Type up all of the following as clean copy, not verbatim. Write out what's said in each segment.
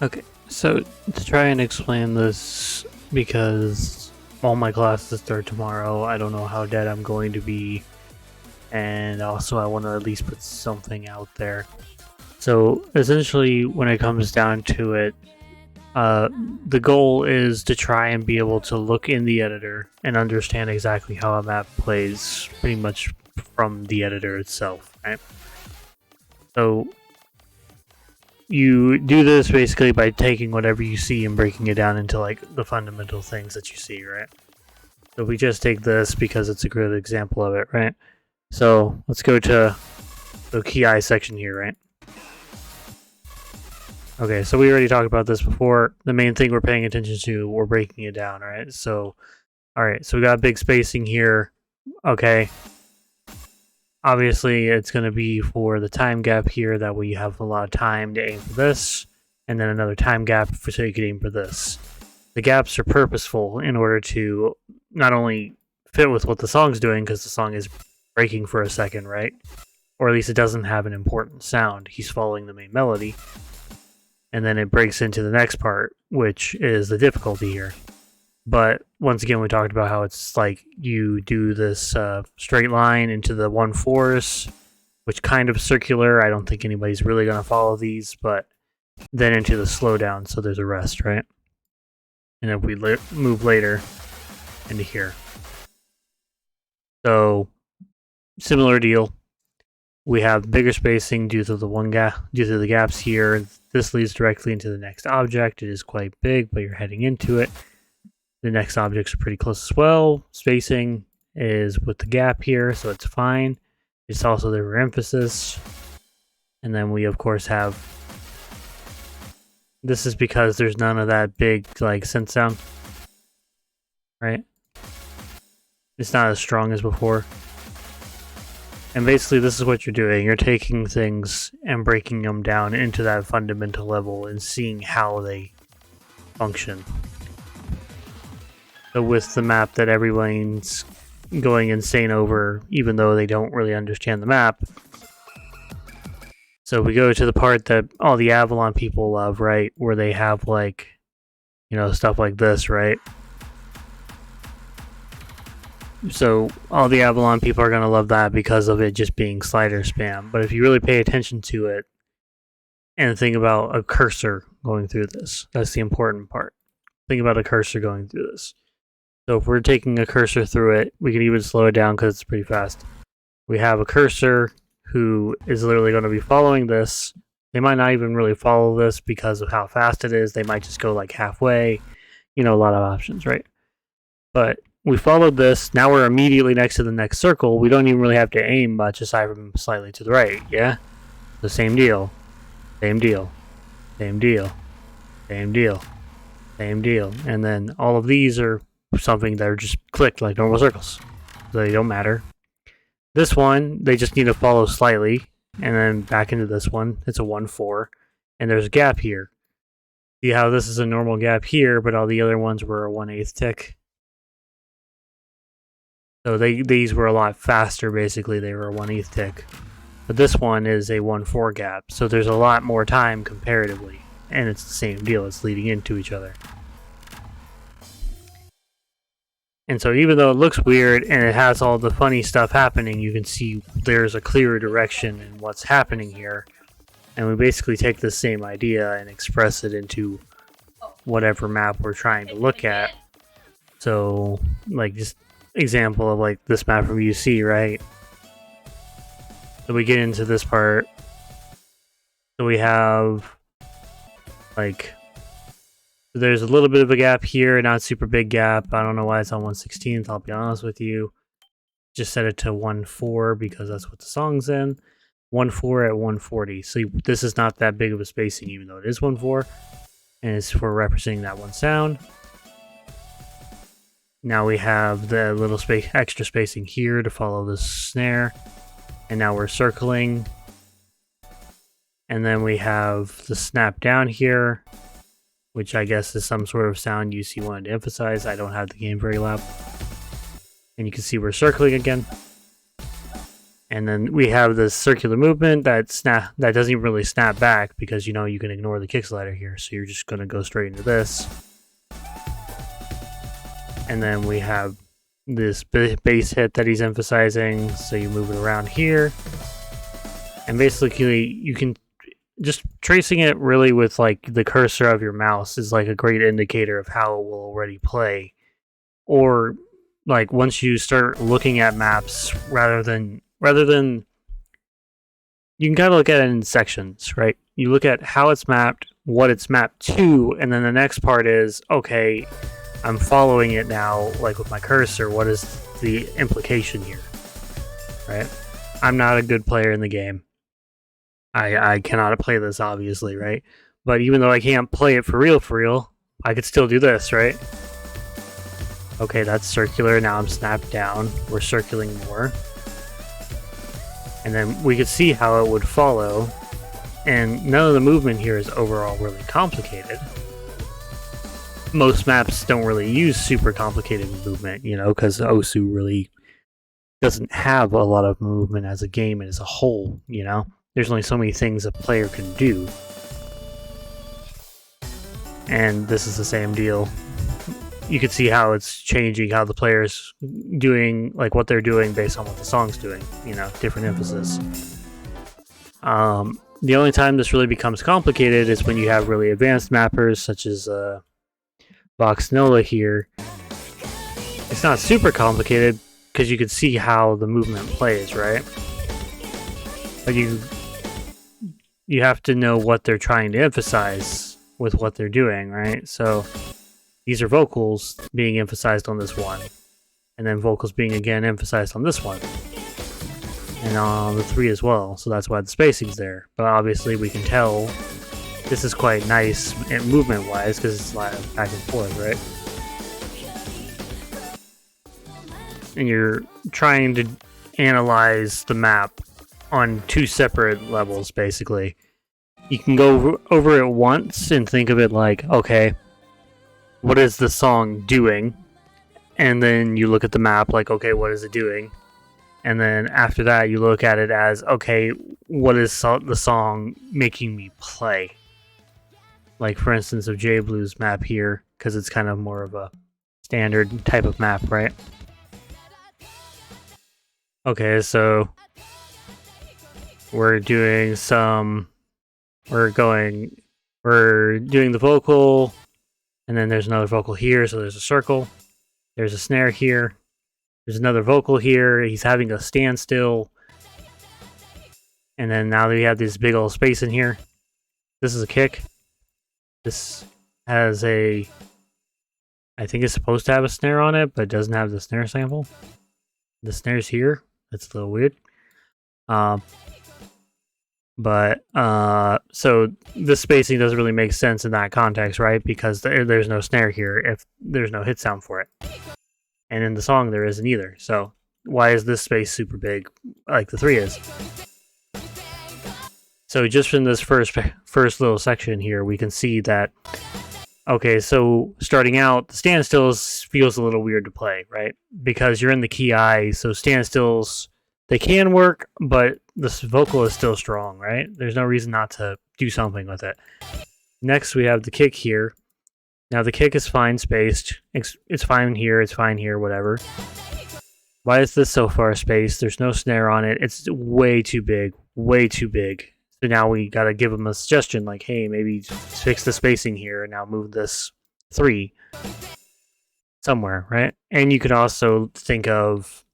Okay, so to try and explain this, because all my classes start tomorrow, I don't know how dead I'm going to be, and also I want to at least put something out there. So essentially, when it comes down to it, the goal is to try and be able to look in the editor and understand exactly how a map plays pretty much from the editor itself, right? So you do this basically by taking whatever you see and breaking it down into like the fundamental things that you see, right? So we just take this because it's a good example of it, right? So let's go to the key eye section here, right? Okay, so we already talked about this before. The main thing we're paying attention to, we're breaking it down, right? So, alright, so we got big spacing here. Okay. Obviously, it's going to be for the time gap here that we have a lot of time to aim for this, and then another time gap so you can aim for this. The gaps are purposeful in order to not only fit with what the song's doing, because the song is breaking for a second, right? Or at least it doesn't have an important sound. He's following the main melody. And then it breaks into the next part, which is the difficulty here. But once again, we talked about how it's like you do this straight line into the 1/4s, which kind of circular. I don't think anybody's really going to follow these, but then into the slowdown, so there's a rest, right? And then we move later into here. So similar deal. We have bigger spacing due to the gaps here. This leads directly into the next object. It is quite big, but you're heading into it. The next objects are pretty close as well. Spacing is with the gap here, so it's fine. It's also there for emphasis. And then we, of course, have... This is because there's none of that big, like, synth sound. Right? It's not as strong as before. And basically, this is what you're doing. You're taking things and breaking them down into that fundamental level and seeing how they function. So with the map that everyone's going insane over, even though they don't really understand the map. So we go to the part that all the Avalon people love, right? Where they have, like, you know, stuff like this, right? So all the Avalon people are going to love that because of it just being slider spam. But if you really pay attention to it and think about a cursor going through this, that's the important part. Think about a cursor going through this. So if we're taking a cursor through it, we can even slow it down because it's pretty fast. We have a cursor who is literally going to be following this. They might not even really follow this because of how fast it is. They might just go like halfway. You know, a lot of options, right? But we followed this. Now we're immediately next to the next circle. We don't even really have to aim much aside from slightly to the right, yeah? The same deal. Same deal. Same deal. Same deal. Same deal. And then all of these are something that are just clicked like normal circles. So they don't matter. This one, they just need to follow slightly. And then back into this one. It's a 1/4. And there's a gap here. See how this is a normal gap here, but all the other ones were a 1/8 tick. So these were a lot faster, basically. They were a 1/8 tick. But this one is a 1/4 gap. So there's a lot more time comparatively. And it's the same deal. It's leading into each other. And so even though it looks weird and it has all the funny stuff happening, you can see there's a clearer direction in what's happening here. And we basically take the same idea and express it into whatever map we're trying to look at. So, like, just example of like this map from UC, right? So we get into this part. So we have like, there's a little bit of a gap here, not super big gap. I don't know why it's on 1/16th, I'll be honest with you. Just set it to 1/4 because that's what the song's in. 1/4 at 140. So this is not that big of a spacing, even though it is 1/4. And it's for representing that one sound. Now we have the little extra spacing here to follow the snare. And now we're circling. And then we have the snap down here, which I guess is some sort of sound UC wanted to emphasize. I don't have the game very loud. And you can see we're circling again. And then we have this circular movement that doesn't even really snap back because you know you can ignore the kick slider here. So you're just going to go straight into this. And then we have this bass hit that he's emphasizing. So you move it around here. And basically you can just tracing it really with like the cursor of your mouse is like a great indicator of how it will already play. Or like once you start looking at maps rather than you can kind of look at it in sections, right? You look at how it's mapped, what it's mapped to, and then the next part is, okay, I'm following it now, like with my cursor, what is the implication here, right? I'm not a good player in the game. I cannot play this, obviously, right? But even though I can't play it for real, I could still do this, right? Okay, that's circular, now I'm snapped down. We're circling more. And then we could see how it would follow. And none of the movement here is overall really complicated. Most maps don't really use super complicated movement, you know, because Osu really doesn't have a lot of movement as a game and as a whole, you know? There's only so many things a player can do. And this is the same deal. You can see how it's changing, how the player's doing, like what they're doing based on what the song's doing, you know, different emphasis. The only time this really becomes complicated is when you have really advanced mappers, such as Voxnola here. It's not super complicated because you can see how the movement plays, right? But you have to know what they're trying to emphasize with what they're doing, right? So these are vocals being emphasized on this one, and then vocals being again emphasized on this one, and on the 3 as well. So that's why the spacing's there. But obviously we can tell this is quite nice movement-wise because it's like back and forth, right? And you're trying to analyze the map on 2 separate levels, basically. You can go over it once and think of it like, okay, what is the song doing? And then you look at the map like, okay, what is it doing? And then after that, you look at it as, okay, what is the song making me play? Like, for instance, of Jiyuu's map here, because it's kind of more of a standard type of map, right? Okay, so we're doing the vocal, and then there's another vocal here, so there's a circle. There's a snare here. There's another vocal here. He's having a standstill. And then now that we have this big old space in here, this is a kick. This has I think it's supposed to have a snare on it, but it doesn't have the snare sample. The snare's here. That's a little weird. So the spacing doesn't really make sense in that context, right? Because there's no snare here if there's no hit sound for it. And in the song there isn't either. So why is this space super big like the 3 is? So just from this first little section here, we can see that, okay, so starting out, the standstills feels a little weird to play, right? Because you're in the key I, so standstills, they can work, but this vocal is still strong, right? There's no reason not to do something with it. Next, we have the kick here. Now, the kick is fine spaced. It's fine here, whatever. Why is this so far spaced? There's no snare on it. It's way too big, way too big. So now we gotta give them a suggestion, like, hey, maybe fix the spacing here and now move this 3 somewhere, right? And you could also think of,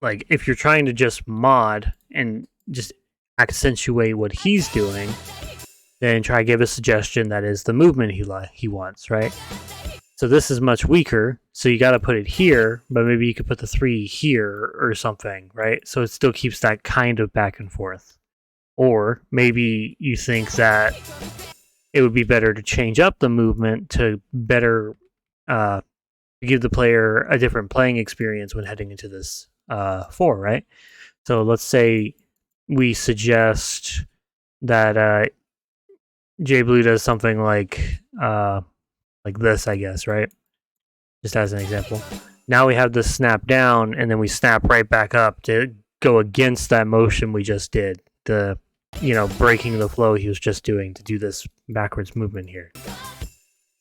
like, if you're trying to just mod and just accentuate what he's doing, then try to give a suggestion that is the movement he wants, right? So this is much weaker, so you got to put it here, but maybe you could put the 3 here or something, right? So it still keeps that kind of back and forth. Or maybe you think that it would be better to change up the movement to better give the player a different playing experience when heading into this 4, right? So let's say we suggest that Jiyuu does something like this, I guess, right? Just as an example. Now we have this snap down, and then we snap right back up to go against that motion we just did. The, breaking the flow he was just doing to do this backwards movement here.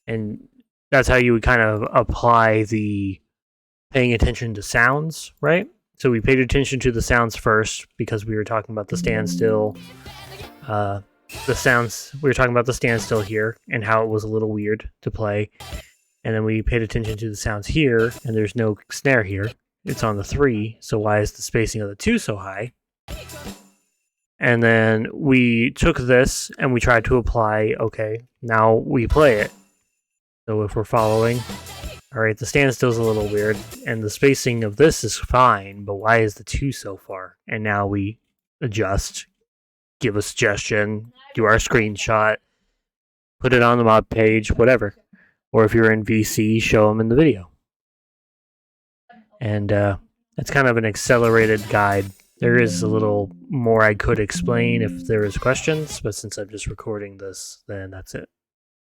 And that's how you would kind of apply the paying attention to sounds, right? So we paid attention to the sounds first because we were talking about the standstill. The sounds, we were talking about the standstill here and how it was a little weird to play. And then we paid attention to the sounds here, and there's no snare here. It's on the 3, so why is the spacing of the 2 so high? And then we took this and we tried to apply, okay, now we play it. So if we're following, all right, the standstill's a little weird, and the spacing of this is fine, but why is the 2 so far? And now we adjust, give a suggestion, do our screenshot, put it on the mod page, whatever. Or if you're in VC, show them in the video. And it's kind of an accelerated guide. There is a little more I could explain if there is questions, but since I'm just recording this, then that's it.